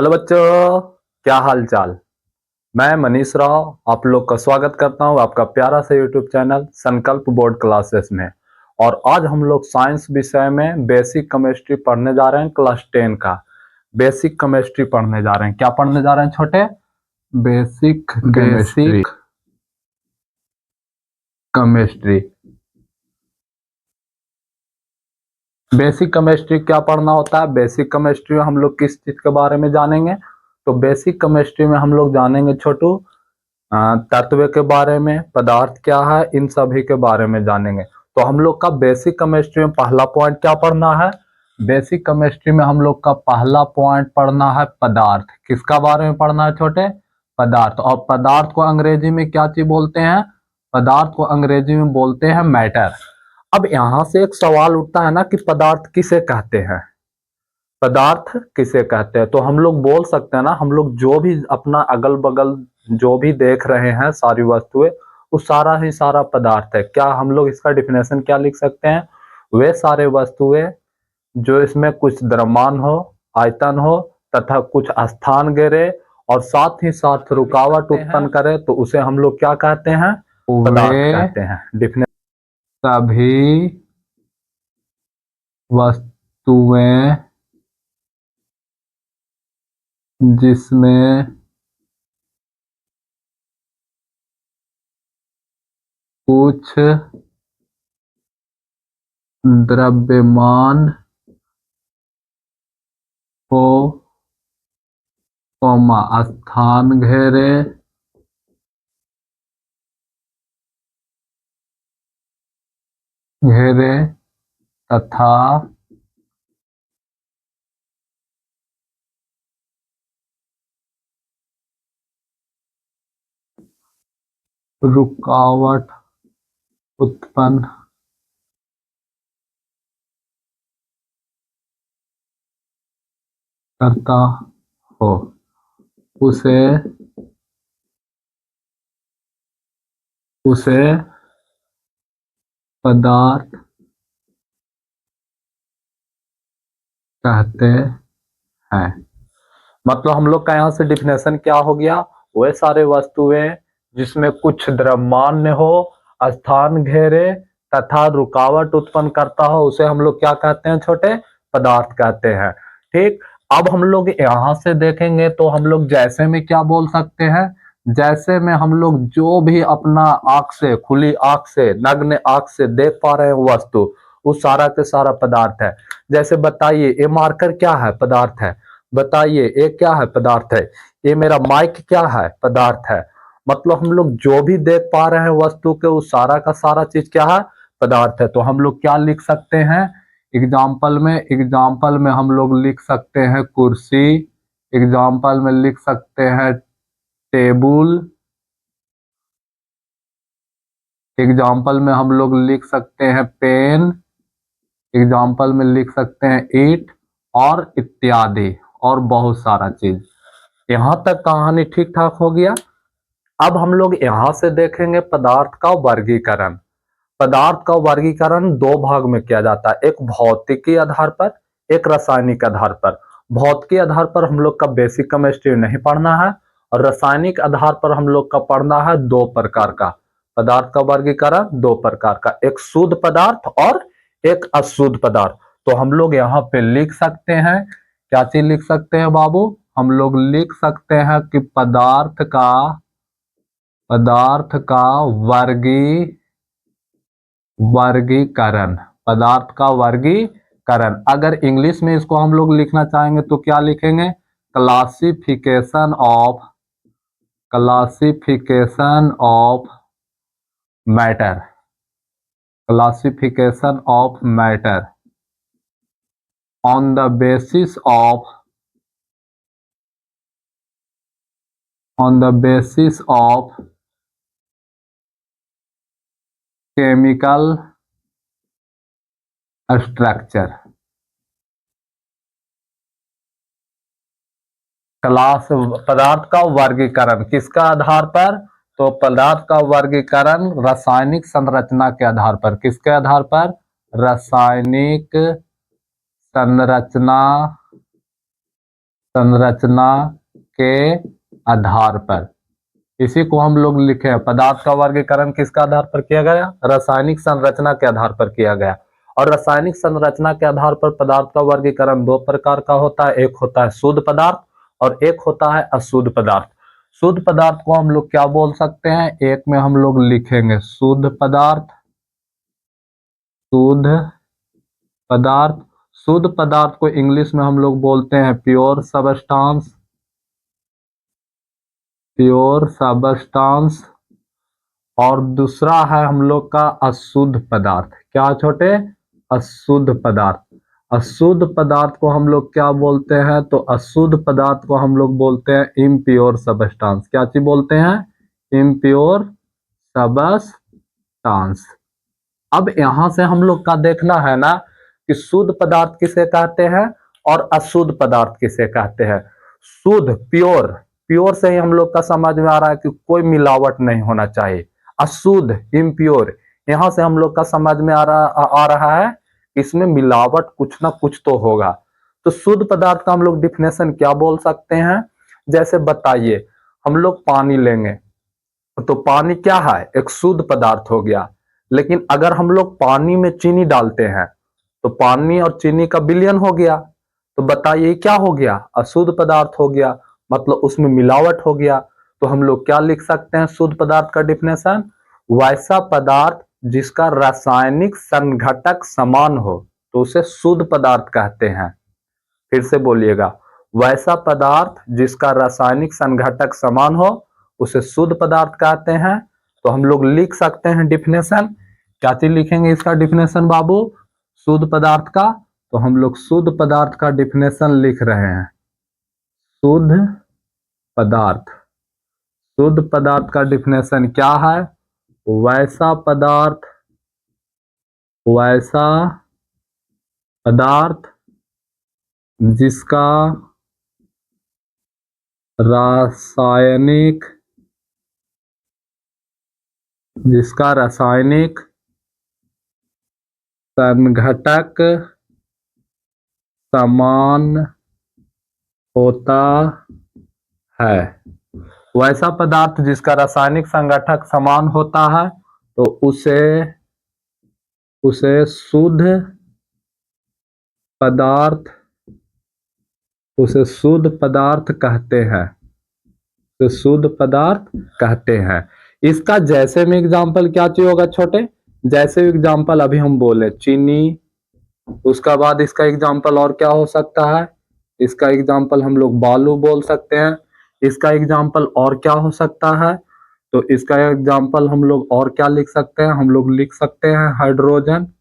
Hello बच्चों, क्या हाल चाल। मैं मनीष राव आप लोग का स्वागत करता हूं आपका प्यारा सा यूट्यूब चैनल संकल्प बोर्ड क्लासेस में। और आज हम लोग साइंस विषय में बेसिक केमिस्ट्री पढ़ने जा रहे हैं। क्लास 10 का बेसिक केमिस्ट्री पढ़ने जा रहे हैं। क्या पढ़ने जा रहे हैं छोटे? Basic chemistry. बेसिक केमिस्ट्री क्या पढ़ना होता है? बेसिक केमिस्ट्री में हम लोग किस चीज के बारे में जानेंगे? तो बेसिक केमिस्ट्री में हम लोग जानेंगे छोटू तत्व के बारे में, पदार्थ क्या है, इन सभी के बारे में जानेंगे। तो हम लोग का बेसिक केमिस्ट्री में पहला पॉइंट क्या पढ़ना है? बेसिक केमिस्ट्री में हम लोग का पहला पॉइंट पढ़ना है पदार्थ। किसका बारे में पढ़ना है छोटे? पदार्थ। और पदार्थ को अंग्रेजी में क्या चीज बोलते हैं? पदार्थ को अंग्रेजी में बोलते हैं मैटर। अब यहां से एक सवाल उठता है ना कि पदार्थ किसे कहते हैं? पदार्थ किसे कहते हैं? तो हम लोग बोल सकते हैं ना, हम लोग जो भी अपना अगल बगल जो भी देख रहे हैं सारी वस्तुएं, वो सारा ही सारा पदार्थ है। क्या हम लोग इसका डिफिनेशन क्या लिख सकते हैं? वे सारे वस्तुएं जो इसमें कुछ द्रव्यमान हो, आयतन हो तथा कुछ स्थान घेरे और साथ ही साथ रुकावट उत्पन्न करे, तो उसे हम लोग क्या कहते हैं? पदार्थ कहते हैं। डिफिनेशन सभी वस्तुएं जिसमें कुछ द्रव्यमान हो, स्थान घेरे तथा रुकावट उत्पन्न करता हो, उसे पदार्थ कहते हैं। मतलब हम लोग का यहाँ से डिफिनेशन क्या हो गया? वे सारे वस्तुएं जिसमें कुछ द्रव्यमान हो, स्थान घेरे तथा रुकावट उत्पन्न करता हो, उसे हम लोग क्या कहते हैं छोटे? पदार्थ कहते हैं। ठीक। अब हम लोग यहाँ से देखेंगे तो हम लोग जैसे में क्या बोल सकते हैं? जैसे में हम लोग जो भी अपना आंख से, खुली आंख से, नग्न आंख से देख पा रहे हैं वस्तु, वो सारा के सारा पदार्थ है। जैसे बताइए, ये मार्कर क्या है? पदार्थ है। बताइए ये क्या है? पदार्थ है। ये मेरा माइक क्या है? पदार्थ है। मतलब हम लोग जो भी देख पा रहे हैं वस्तु के, वो सारा का सारा चीज क्या है? पदार्थ है। तो हम लोग क्या लिख सकते हैं? एग्जाम्पल में हम लोग लिख सकते हैं कुर्सी, एग्जाम्पल में लिख सकते हैं टेबुल, एग्जाम्पल में हम लोग लिख सकते हैं पेन, एग्जाम्पल में लिख सकते हैं ईट और इत्यादि और बहुत सारा चीज। यहां तक कहानी ठीक ठाक हो गया। अब हम लोग यहां से देखेंगे पदार्थ का वर्गीकरण। पदार्थ का वर्गीकरण दो भाग में किया जाता है, एक भौतिकी आधार पर, एक रासायनिक आधार पर। भौतिकी आधार पर हम लोग का बेसिक केमिस्ट्री नहीं पढ़ना है, और रासायनिक आधार पर हम लोग का पढ़ना है दो प्रकार का। पदार्थ का वर्गीकरण दो प्रकार का, एक शुद्ध पदार्थ और एक अशुद्ध पदार्थ। तो हम लोग यहाँ पे लिख सकते हैं, क्या चीज लिख सकते हैं बाबू? हम लोग लिख सकते हैं कि पदार्थ का वर्गीकरण, पदार्थ का वर्गीकरण। अगर इंग्लिश में इसको हम लोग लिखना चाहेंगे तो क्या लिखेंगे? Classification of matter, classification of matter on the basis of chemical structure. पदार्थ का वर्गीकरण किसका आधार पर? तो पदार्थ का वर्गीकरण रासायनिक संरचना के आधार पर। किसके आधार पर? रासायनिक संरचना संरचना के आधार पर, इसी को हम लोग लिखे। पदार्थ का वर्गीकरण किसका आधार पर किया गया? रासायनिक संरचना के आधार पर किया गया। और रासायनिक संरचना के आधार पर पदार्थ का वर्गीकरण दो प्रकार का होता है, एक होता है शुद्ध पदार्थ और एक होता है अशुद्ध पदार्थ। शुद्ध पदार्थ को हम लोग क्या बोल सकते हैं? एक में हम लोग लिखेंगे शुद्ध पदार्थ, शुद्ध पदार्थ। शुद्ध पदार्थ को इंग्लिश में हम लोग बोलते हैं प्योर सबस्टांस, प्योर सबस्टांस। और दूसरा है हम लोग का अशुद्ध पदार्थ। क्या छोटे? अशुद्ध पदार्थ। अशुद्ध पदार्थ को हम लोग क्या बोलते हैं? तो अशुद्ध पदार्थ को हम लोग बोलते हैं इम्प्योर सबस्टांस। क्या चीज बोलते हैं? Impure substance. अब यहां से हम लोग का देखना है ना कि शुद्ध पदार्थ किसे कहते हैं और अशुद्ध पदार्थ किसे कहते हैं। शुद्ध प्योर, प्योर से ही हम लोग का समझ में आ रहा है कि कोई मिलावट नहीं होना चाहिए। अशुद्ध इम्प्योर, यहां से हम लोग का समझ में आ रहा है इसमें मिलावट कुछ ना कुछ तो होगा। तो शुद्ध पदार्थ का हम लोग डिफिनेशन क्या बोल सकते हैं? जैसे बताइए, हम लोग पानी लेंगे तो पानी क्या है? एक शुद्ध पदार्थ हो गया। लेकिन अगर हम लोग पानी में चीनी डालते हैं तो पानी और चीनी का विलयन हो गया, तो बताइए क्या हो गया? अशुद्ध पदार्थ हो गया, मतलब उसमें मिलावट हो गया। तो हम लोग क्या लिख सकते हैं शुद्ध पदार्थ का डिफिनेशन? वैसा पदार्थ जिसका रासायनिक संघटक समान हो तो उसे शुद्ध पदार्थ कहते हैं। फिर से बोलिएगा, वैसा पदार्थ जिसका रासायनिक संघटक समान हो उसे शुद्ध पदार्थ कहते हैं। तो हम लोग लिख सकते हैं डिफिनेशन। क्या चीज लिखेंगे इसका डिफिनेशन बाबू? शुद्ध पदार्थ का। तो हम लोग शुद्ध पदार्थ का डिफिनेशन लिख रहे हैं। शुद्ध पदार्थ, शुद्ध पदार्थ का डिफिनेशन क्या है? वैसा पदार्थ, वैसा पदार्थ जिसका रासायनिक, जिसका रासायनिक संघटक समान होता है। वैसा पदार्थ जिसका रासायनिक संघटक समान होता है तो उसे शुद्ध पदार्थ, उसे शुद्ध पदार्थ कहते हैं, तो शुद्ध पदार्थ कहते हैं। इसका जैसे में एग्जाम्पल क्या चाहिए होगा छोटे? जैसे एग्जाम्पल अभी हम बोले चीनी, उसका बाद इसका एग्जाम्पल और क्या हो सकता है? इसका एग्जाम्पल हम लोग बालू बोल सकते हैं। इसका एग्जाम्पल और क्या हो सकता है? तो इसका एग्जाम्पल हम लोग और क्या लिख सकते हैं? हम लोग लिख सकते हैं हाइड्रोजन।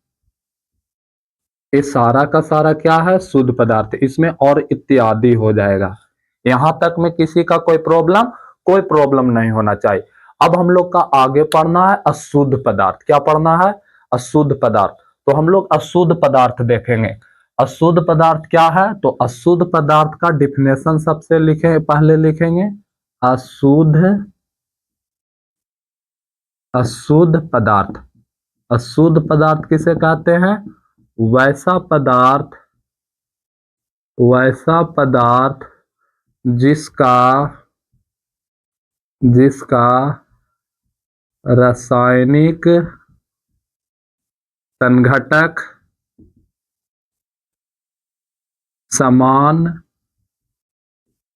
ये सारा का सारा क्या है? शुद्ध पदार्थ। इसमें और इत्यादि हो जाएगा। यहां तक में किसी का कोई प्रॉब्लम नहीं होना चाहिए। अब हम लोग का आगे पढ़ना है अशुद्ध पदार्थ। क्या पढ़ना है? अशुद्ध पदार्थ। तो हम लोग अशुद्ध पदार्थ देखेंगे। अशुद्ध पदार्थ क्या है? तो अशुद्ध पदार्थ का डिफिनेशन सबसे पहले लिखेंगे। अशुद्ध पदार्थ, अशुद्ध पदार्थ किसे कहते हैं? वैसा पदार्थ, वैसा पदार्थ जिसका रासायनिक संघटक समान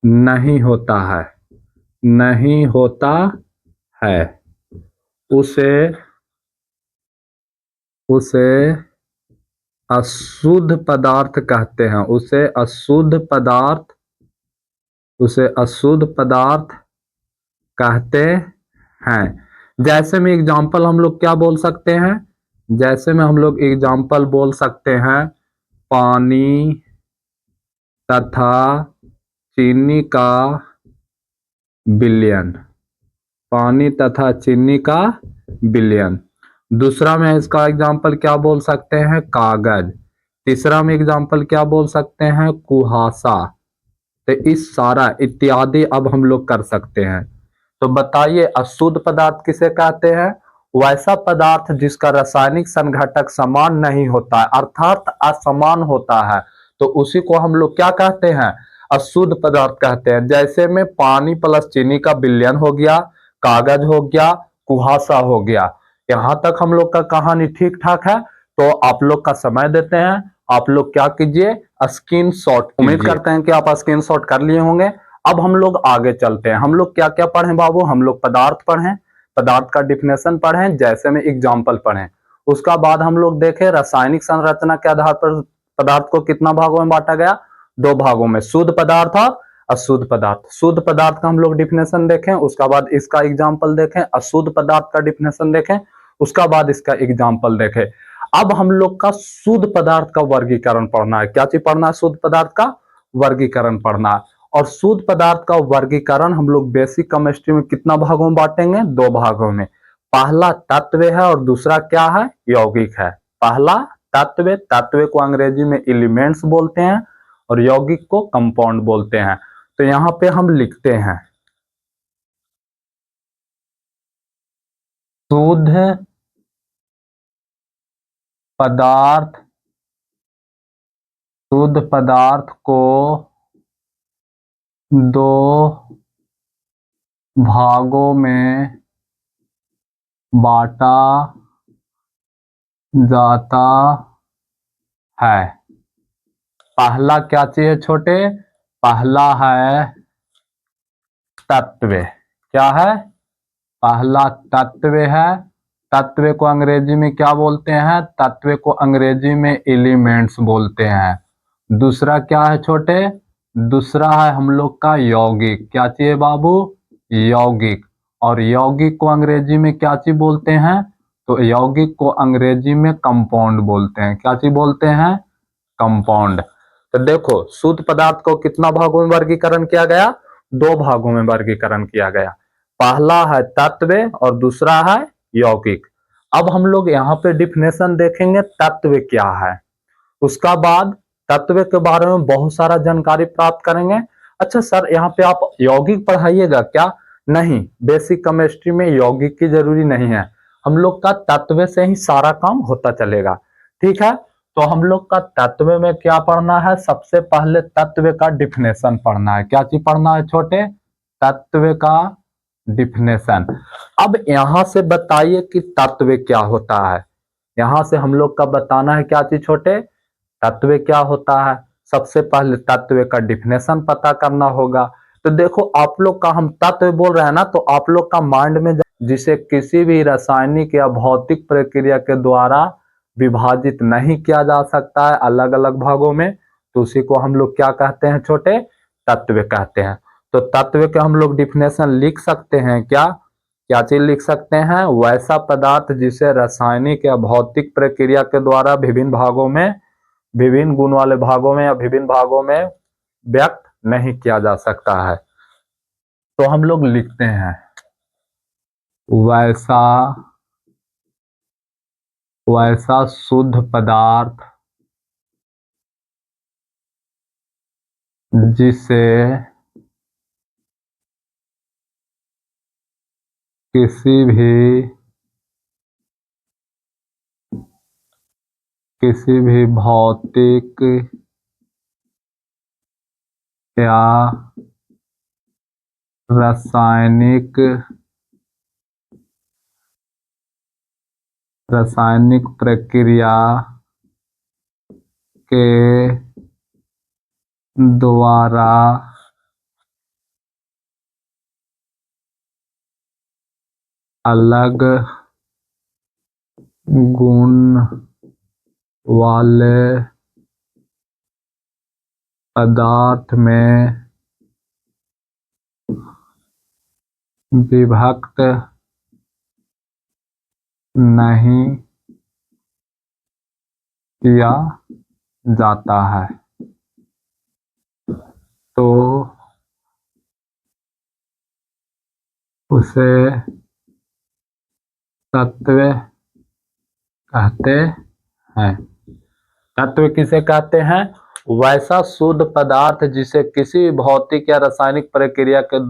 नहीं होता है, नहीं होता है, उसे अशुद्ध पदार्थ कहते हैं। उसे अशुद्ध पदार्थ कहते हैं। जैसे में एग्जाम्पल हम लोग क्या बोल सकते हैं? जैसे में हम लोग एग्जाम्पल बोल सकते हैं पानी तथा चीनी का विलयन, पानी तथा चीनी का विलयन। दूसरा में इसका एग्जाम्पल क्या बोल सकते हैं? कागज। तीसरा में एग्जाम्पल क्या बोल सकते हैं? कुहासा। तो इस सारा इत्यादि अब हम लोग कर सकते हैं। तो बताइए अशुद्ध पदार्थ किसे कहते हैं? वैसा पदार्थ जिसका रासायनिक संघटक समान नहीं होता है, अर्थात असमान होता है, तो उसी को हम लोग क्या कहते हैं? अशुद्ध पदार्थ कहते हैं। जैसे में पानी प्लस चीनी का विलयन हो गया, कागज हो गया, कुहासा हो गया। यहां तक हम लोग का कहानी ठीक ठाक है। तो आप लोग का समय देते हैं, आप लोग क्या कीजिए, स्क्रीन शॉट। उम्मीद करते हैं कि आप स्क्रीन शॉट कर लिए होंगे। अब हम लोग आगे चलते हैं। हम लोग क्या क्या पढ़े बाबू, हम लोग पदार्थ पढ़े, पदार्थ का डिफिनेशन पढ़े, जैसे में एग्जाम्पल पढ़े। उसका बाद हम लोग देखे रासायनिक संरचना के आधार पर पदार्थ को कितना भागों में बांटा गया, 2 भागों में, शुद्ध पदार्थ और अशुद्ध पदार्थ। शुद्ध पदार्थ का हम लोग डिफिनेशन देखें, उसका बाद इसका एग्जाम्पल देखें। अशुद्ध पदार्थ का डिफिनेशन देखें, उसका बाद इसका एग्जाम्पल देखें। अब हम लोग का शुद्ध पदार्थ का वर्गीकरण पढ़ना है। क्या चीज पढ़ना है, शुद्ध पदार्थ का वर्गीकरण पढ़ना है। और शुद्ध पदार्थ का वर्गीकरण हम लोग बेसिक केमिस्ट्री में कितना भागों में बांटेंगे, 2 भागों में। पहला तत्व है और दूसरा क्या है, यौगिक है। पहला तत्व, तत्व को अंग्रेजी में एलिमेंट्स बोलते हैं और यौगिक को कंपाउंड बोलते हैं। तो यहां पे हम लिखते हैं शुद्ध पदार्थ, शुद्ध पदार्थ को 2 भागों में बांटा जाता है। पहला क्या चीज है छोटे, पहला है तत्व। क्या है, पहला तत्व है। तत्व को अंग्रेजी में क्या बोलते हैं, तत्व को अंग्रेजी में एलिमेंट्स बोलते हैं। दूसरा क्या है छोटे, दूसरा है हम लोग का यौगिक। क्या चाहिए बाबू, यौगिक। और यौगिक को अंग्रेजी में क्या चीज बोलते हैं, तो यौगिक को अंग्रेजी में कंपाउंड बोलते हैं। क्या चीज बोलते हैं, कंपाउंड। तो देखो शुद्ध पदार्थ को कितना भागों में वर्गीकरण किया गया, 2 भागों में वर्गीकरण किया गया। पहला है तत्व और दूसरा है यौगिक। अब हम लोग यहाँ पे डिफिनेशन देखेंगे तत्व क्या है, उसका बाद तत्व के बारे में बहुत सारा जानकारी प्राप्त करेंगे। अच्छा सर यहाँ पे आप यौगिक पढ़ाइएगा क्या, नहीं, बेसिक केमिस्ट्री में यौगिक की जरूरी नहीं है। हम लोग का तत्व से ही सारा काम होता चलेगा, ठीक है। तो हम लोग का तत्व में क्या पढ़ना है, सबसे पहले तत्व का डिफिनेशन पढ़ना है। क्या चीज पढ़ना है छोटे, तत्व का डिफिनेशन। अब यहां से बताइए कि तत्व क्या होता है। यहां से हम लोग का बताना है क्या चीज छोटे, तत्व क्या होता है। सबसे पहले तत्व का डिफिनेशन पता करना होगा। तो देखो आप लोग का हम तत्व बोल रहे हैं ना, तो आप लोग का माइंड में जिसे किसी भी रासायनिक या भौतिक प्रक्रिया के द्वारा विभाजित नहीं किया जा सकता है अलग अलग भागों में, तो उसी को हम लोग क्या कहते हैं छोटे, तत्व कहते हैं। तो तत्व के हम लोग डिफिनेशन लिख सकते हैं, क्या क्या चीज लिख सकते हैं, वैसा पदार्थ जिसे रासायनिक या भौतिक प्रक्रिया के द्वारा विभिन्न भागों में, विभिन्न गुण वाले भागों में या विभिन्न भागों में व्यक्त नहीं किया जा सकता है। तो हम लोग लिखते हैं वैसा शुद्ध पदार्थ जिसे किसी भी भौतिक या रासायनिक प्रक्रिया के द्वारा अलग गुण वाले पदार्थ में विभक्त नहीं किया जाता है, तो उसे तत्व कहते हैं। तत्व किसे कहते हैं, वैसा शुद्ध पदार्थ जिसे किसी भौतिक या रासायनिक प्रक्रिया के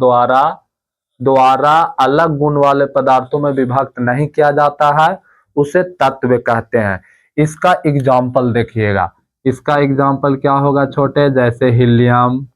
द्वारा अलग गुण वाले पदार्थों में विभक्त नहीं किया जाता है, उसे तत्व कहते हैं। इसका एग्जाम्पल देखिएगा, इसका एग्जाम्पल क्या होगा छोटे, जैसे helium,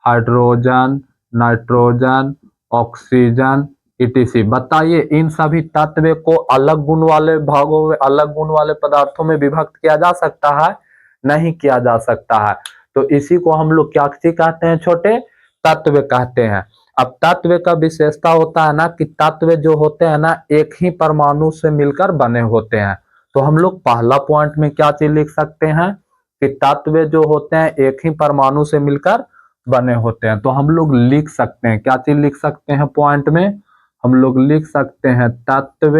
hydrogen, nitrogen, oxygen, etc. बताइए इन सभी तत्व को अलग गुण वाले भागों में, अलग गुण वाले पदार्थों में विभक्त किया जा सकता है? नहीं किया जा सकता है। तो इसी को हम लोग क्या कहते हैं छोटे? तत्व कहते हैं। अब तत्व का विशेषता होता है ना कि तत्व जो होते हैं ना एक ही परमाणु से मिलकर बने होते हैं। तो हम लोग पहला पॉइंट में क्या चीज लिख सकते हैं कि तत्व जो होते हैं एक ही परमाणु से मिलकर बने होते हैं। तो हम लोग लिख सकते हैं, क्या चीज लिख सकते हैं पॉइंट में? हम लोग लिख सकते हैं तत्व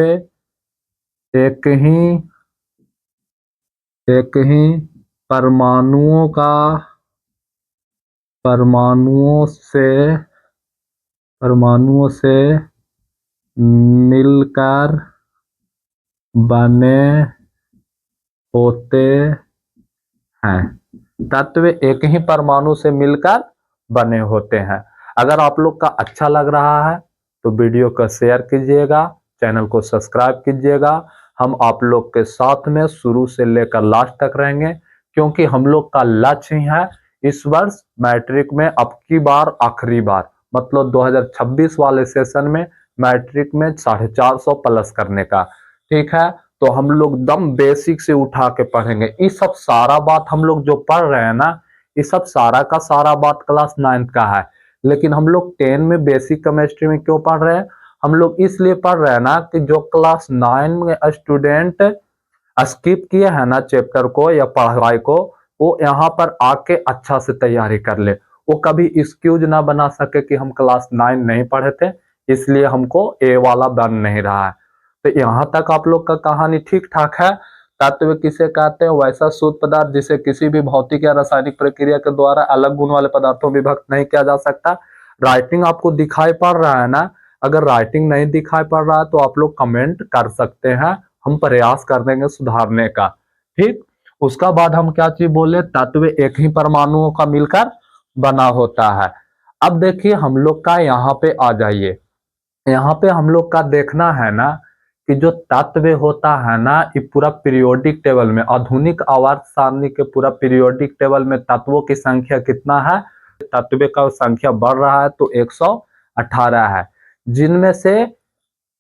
एक ही परमाणुओं से मिलकर बने होते हैं। तत्व एक ही परमाणु से मिलकर बने होते हैं। अगर आप लोग का अच्छा लग रहा है तो वीडियो को शेयर कीजिएगा, चैनल को सब्सक्राइब कीजिएगा। हम आप लोग के साथ में शुरू से लेकर लास्ट तक रहेंगे, क्योंकि हम लोग का लक्ष्य ही है इस वर्ष मैट्रिक में अब की बार आखिरी बार, मतलब 2026 वाले सेशन में मैट्रिक में 450 प्लस करने का। ठीक है, तो हम लोग दम बेसिक से उठा के पढ़ेंगे। ये सब सारा बात हम लोग जो पढ़ रहे हैं ना, ये सब सारा का सारा बात क्लास 9th का है। लेकिन हम लोग 10 में बेसिक केमिस्ट्री में क्यों पढ़ रहे हैं? हम लोग इसलिए पढ़ रहे हैं ना कि जो क्लास 9 में स्टूडेंट स्किप किए हैं ना चैप्टर को या पढ़ाई को, वो यहाँ पर आके अच्छा से तैयारी कर ले। वो कभी एक्सक्यूज ना बना सके कि हम क्लास 9 नहीं पढ़े थे, इसलिए हमको ए वाला बन नहीं रहा है। तो यहाँ तक आप लोग का कहानी ठीक ठाक है। तत्व किसे कहते हैं? वैसा शुद्ध पदार्थ जिसे किसी भी भौतिक या रासायनिक प्रक्रिया के द्वारा अलग गुण वाले पदार्थों में विभक्त नहीं किया जा सकता। राइटिंग आपको दिखाई पड़ रहा है ना? अगर राइटिंग नहीं दिखाई पड़ रहा है तो आप लोग कमेंट कर सकते हैं, हम प्रयास कर देंगे सुधारने का। ठीक, उसका बाद हम क्या चीज बोले? तत्व एक ही परमाणुओं का मिलकर बना होता है। अब देखिए हम लोग का यहाँ पे आ जाइए। यहाँ पे हम लोग का देखना है ना कि जो तत्व होता है ना, ये पूरा पीरियोडिक टेबल में, आधुनिक आवर्त सारणी के पूरा पीरियोडिक टेबल में तत्वों की संख्या कितना है? तत्व का संख्या बढ़ रहा है तो 118 है। जिनमें से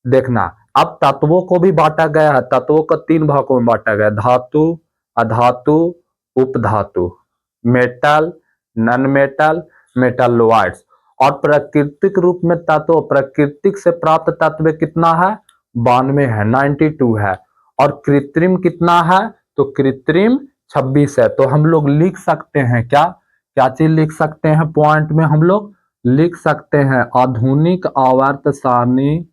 देखना, अब तत्वों को भी बांटा गया है। तत्वों को 3 भागों में बांटा गया: धातु, अधातु, उपधातु, मेटल, नॉन मेटल, मेटालोइड्स। और प्राकृतिक रूप में तत्व, प्रकृतिक से प्राप्त तत्व कितना है? 92 है, 92 है। और कृत्रिम कितना है? तो कृत्रिम 26 है। तो हम लोग लिख सकते हैं क्या? क्या चीज लिख सकते हैं पॉइंट में? हम लोग लिख सकते हैं आधुनिक आवर्त सारणी,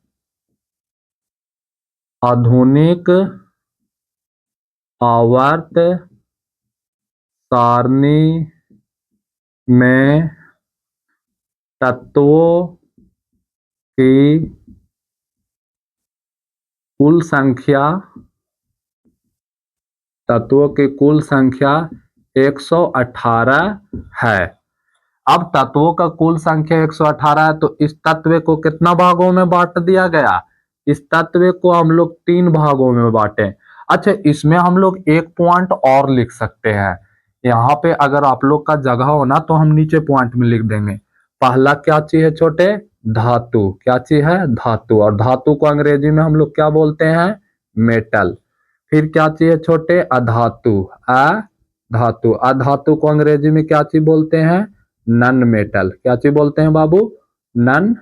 आधुनिक आवर्त सारणी में तत्वों की कुल संख्या, तत्वों की कुल संख्या 118 है। अब तत्वों का कुल संख्या 118 है, तो इस तत्व को कितना भागों में बांट दिया गया? इस तत्व को हम लोग 3 भागों में बांटे। अच्छा, इसमें हम लोग एक पॉइंट और लिख सकते हैं। यहाँ पे अगर आप लोग का जगह हो ना तो हम नीचे पॉइंट में लिख देंगे। पहला क्या चीज है छोटे? धातु। क्या चीज है? धातु। और धातु को अंग्रेजी में हम लोग क्या बोलते हैं? मेटल। फिर क्या चीज है छोटे? अधातु। अधातु। अधातु को अंग्रेजी में क्या चीज बोलते हैं? Non metal. क्या चीज बोलते हैं बाबू? None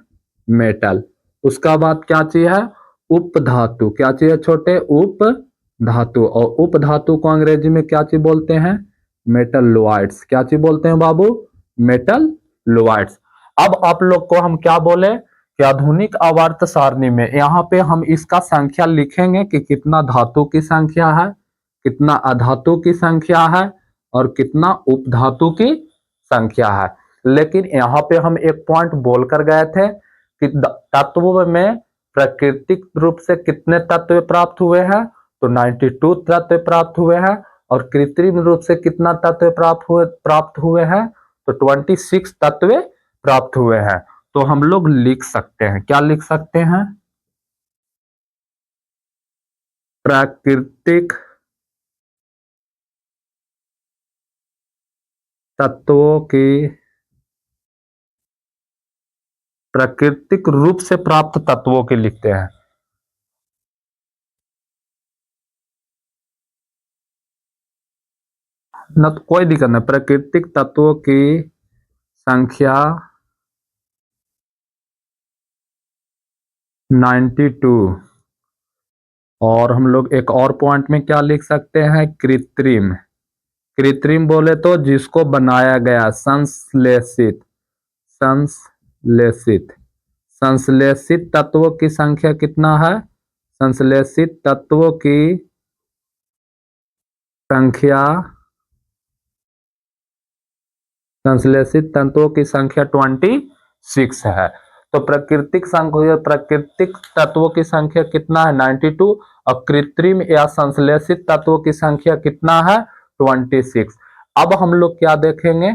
metal. उसका बाद क्या चीज है? उपधातु। क्या चीज है छोटे? उपधातु। और उपधातु को अंग्रेजी में क्या चीज बोलते हैं? मेटलोइड्स। क्या चीज बोलते हैं बाबू? मेटलोइड्स। अब आप लोग को हम क्या बोले कि आधुनिक आवर्त सारणी में यहाँ पे हम इसका संख्या लिखेंगे कि कितना धातु की संख्या है, कितना अधातु की संख्या है और कितना उपधातु की संख्या है। लेकिन यहाँ पे हम एक पॉइंट बोलकर गए थे कि तत्वों में प्राकृतिक रूप से कितने तत्व प्राप्त हुए हैं? तो 92 तत्व प्राप्त हुए हैं। और कृत्रिम रूप से कितना तत्व प्राप्त हुए हैं? तो 26 तत्व प्राप्त हुए हैं। तो हम लोग लिख सकते हैं, क्या लिख सकते हैं? प्राकृतिक तत्वों की प्राकृतिक रूप से प्राप्त तत्वों की लिखते हैं। न तो कोई दिक्कत नहीं, प्राकृतिक तत्वों की संख्या 92। और हम लोग एक और पॉइंट में क्या लिख सकते हैं, कृत्रिम। कृत्रिम बोले तो जिसको बनाया गया, संश्लेषित। संश्लेषित संश्लेषित तत्वों की संख्या कितना है, संश्लेषित तत्वों की संख्या, संश्लेषित तत्वों की संख्या 26 है। तो प्राकृतिक संख्या, प्राकृतिक तत्वों की संख्या कितना है, 92। और कृत्रिम या संश्लेषित तत्वों की संख्या कितना है, 26। अब हम लोग क्या देखेंगे,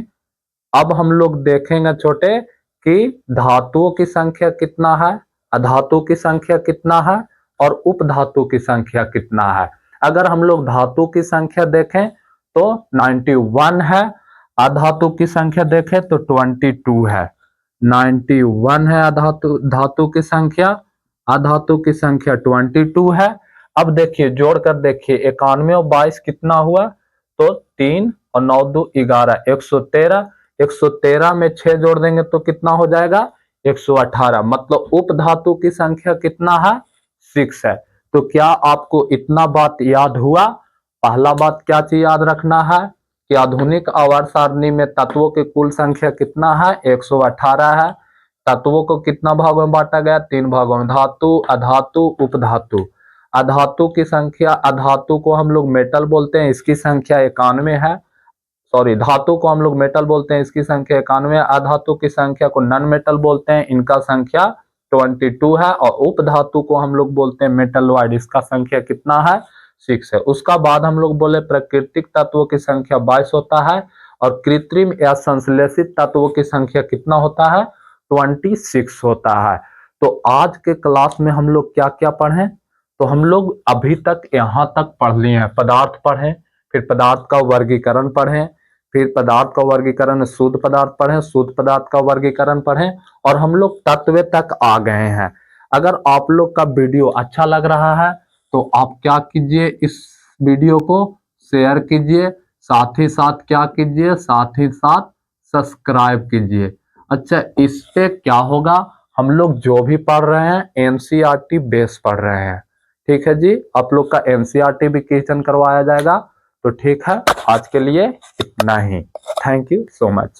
अब हम लोग देखेंगे छोटे कि धातुओं की संख्या कितना है, अधातु की संख्या कितना है और उपधातु की संख्या कितना है। अगर हम लोग धातु की संख्या देखें तो 91 है, अधातु की संख्या देखें तो 22 है। 91 है धातु की संख्या, अधातु की संख्या 22 है। अब देखिए जोड़कर देखिए, 91 और 22 कितना हुआ, तो 3 और 9 2 11, 113। 113 में 6 जोड़ देंगे तो कितना हो जाएगा, 118। मतलब उपधातु की संख्या कितना है, 6 है। तो क्या आपको इतना बात याद हुआ। पहला बात क्या चीज याद रखना है कि आधुनिक आवर्त सारणी में तत्वों की कुल संख्या कितना है, 118 है। तत्वों को कितना भागों में बांटा गया, 3 भागों में, धातु, अधातु, उपधातु। अधातु की संख्या, अधातु को हम लोग मेटल बोलते हैं, इसकी संख्या 91 है। सॉरी, धातु को हम लोग मेटल बोलते हैं, इसकी संख्या 91। अधातु की संख्या को नॉन मेटल बोलते हैं, इनका संख्या 22 है। और उपधातु को हम लोग बोलते हैं मेटल वाइड, इसका संख्या कितना है, 6 है। उसका बाद हम लोग बोले प्राकृतिक तत्वों की संख्या 22 होता है और कृत्रिम या संश्लेषित तत्वों की संख्या कितना होता है, 26 होता है। तो आज के क्लास में हम लोग क्या क्या पढ़े, तो हम लोग अभी तक यहाँ तक पढ़ लिए हैं। पदार्थ पढ़े, फिर पदार्थ का वर्गीकरण पढ़े, फिर पदार्थ का वर्गीकरण शुद्ध पदार्थ पढ़े, शुद्ध पदार्थ का वर्गीकरण पढ़े, और हम लोग तत्व तक आ गए हैं। अगर आप लोग का वीडियो अच्छा लग रहा है तो आप क्या कीजिए, इस वीडियो को शेयर कीजिए, साथ ही साथ क्या कीजिए, साथ ही साथ सब्सक्राइब कीजिए। अच्छा, इस पे क्या होगा, हम लोग जो भी पढ़ रहे हैं एनसीईआरटी बेस पढ़ रहे हैं। ठीक है जी, आप लोग का एनसीईआरटी भी क्वेश्चन करवाया जाएगा। तो ठीक है, आज के लिए इतना ही। Thank you so much.